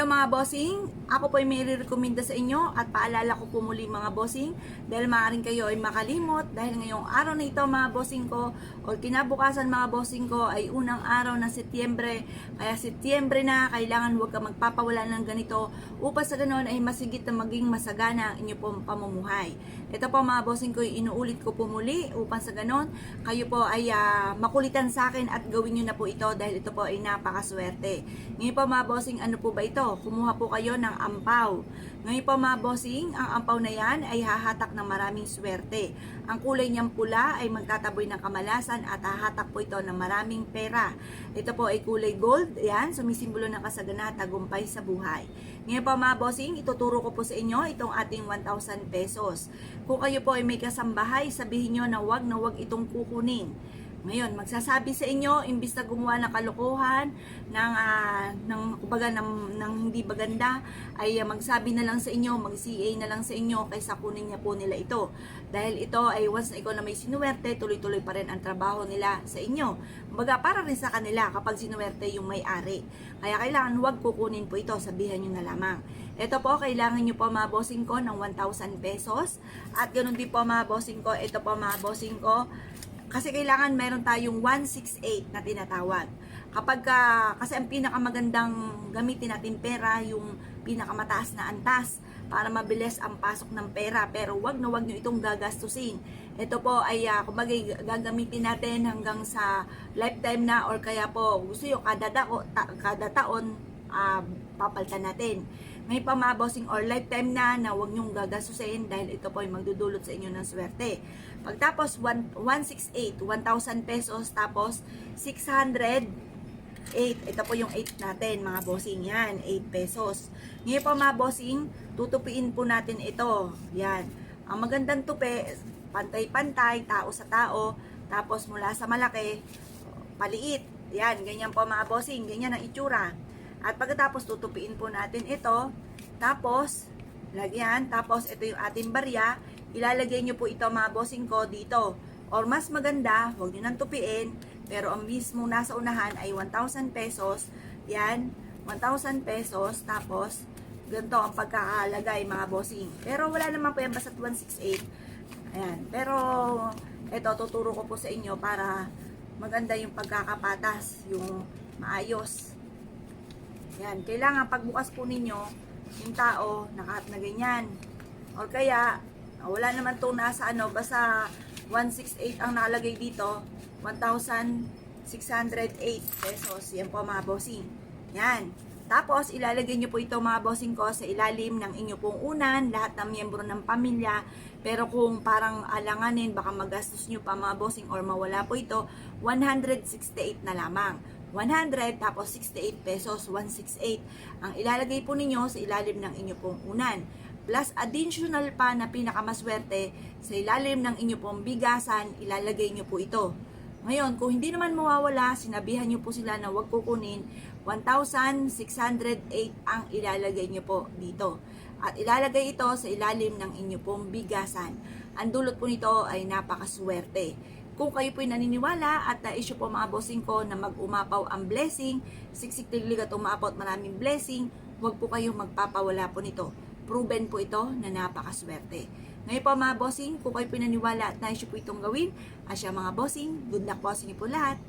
Hello mga bossing, ako po ay may recommenda sa inyo at paalala ko po muli mga bossing dahil maaaring kayo ay makalimot dahil ngayong araw na ito mga bossing ko o kinabukasan mga bossing ko ay unang araw ng Setyembre, kaya Setyembre na kailangan huwag ka magpapawala ng ganito upang sa ganoon ay masigit na maging masagana ang inyo pong pamumuhay. Ito po mga bossing ko, inuulit ko po muli upang sa ganoon kayo po ay makulitan sa akin at gawin nyo na po ito dahil ito po ay napakaswerte. Ngayon po mga bossing, ano po ba ito? Kumuha po kayo ng ampaw. Ngayon po mga bossing, ang ampaw na yan ay hahatak ng maraming swerte. Ang kulay niyang pula ay magtataboy ng kamalasan at hahatak po ito ng maraming pera. Ito po ay kulay gold, yan, sumisimbolo ng kasagana at tagumpay sa buhay. Ngayon po mga bossing, ituturo ko po sa inyo itong ating 1,000 pesos. Kung kayo po ay may kasambahay, sabihin nyo na wag itong kukunin. Ngayon, magsasabi sa inyo, imbis na gumawa ng kalokohan, ng hindi baganda, ay magsabi na lang sa inyo, mag-CA na lang sa inyo, kaysa kunin niya po nila ito. Dahil ito ay once na ikaw na may sinuwerte, tuloy-tuloy pa rin ang trabaho nila sa inyo. Kumbaga, para rin sa kanila kapag sinuwerte yung may-ari. Kaya kailangan huwag kukunin po ito, sabihan nyo na lamang. Ito po, kailangan nyo po mga bossing ko ng 1,000 pesos. At ganoon din po mga bossing ko, ito po mga bossing ko, kasi kailangan meron tayong 168 na tinatawag. Kasi ang pinakamagandang gamitin natin pera, yung pinakamataas na antas para mabilis ang pasok ng pera. Pero wag nyo itong gagastusin. Ito po ay kumbaga gagamitin natin hanggang sa lifetime na or kaya po gusto nyo kada taon papalitan natin. May pamabosing or lifetime na huwag nyong gagasusin dahil ito po ay magdudulot sa inyo ng swerte. Pagtapos 168, 1,000 pesos, tapos 608, ito po yung 8 natin mga bossing, yan, 8 pesos. Ngayon po mga bossing, tutupiin po natin ito, yan. Ang magandang tupi, pantay-pantay, tao sa tao, tapos mula sa malaki, paliit, yan, ganyan po mga bossing, ganyan ang itsura. At pagkatapos tutupiin po natin ito, tapos lagyan, tapos ito yung ating barya, ilalagay nyo po ito mga bossing ko dito. Or mas maganda, huwag nyo nang tupiin, pero ang mismo nasa unahan ay 1,000 pesos, yan, 1,000 pesos, tapos ganito ang pagkakalagay mga bossing. Pero wala naman po yan, basta 168, ayan, pero ito tuturo ko po sa inyo para maganda yung pagkakapatas, yung maayos. Yan, kailangan pagbukas po ninyo, yung tao, nakahat na ganyan. O kaya, wala naman to nasa basta 168 ang nakalagay dito, 1,608 pesos. Yan po mga bossing. Yan. Tapos, ilalagay nyo po ito mga bossing ko sa ilalim ng inyo pong unan, lahat ng miyembro ng pamilya. Pero kung parang alanganin, baka magastos nyo pa mga bossing or mawala po ito, 168 na lamang. 100 tapos 68 pesos, 168 ang ilalagay po ninyo sa ilalim ng inyo pong unan. Plus additional pa na pinakamaswerte sa ilalim ng inyo pong bigasan, ilalagay nyo po ito. Ngayon, kung hindi naman mawawala, sinabihan nyo po sila na huwag kukunin, 1,608 ang ilalagay nyo po dito. At ilalagay ito sa ilalim ng inyo pong bigasan. Ang dulot po nito ay napakaswerte. Kung kayo po'y naniniwala at na-issue po mga bossing ko na mag-umapaw ang blessing, siksik-tiglig at umaapaw at maraming blessing, huwag po kayong magpapawala po nito. Proven po ito na napakaswerte. Ngayon po mga bossing, kung kayo po'y naniniwala at na-issue po itong gawin, asya mga bossing, good luck po sa inyo po lahat.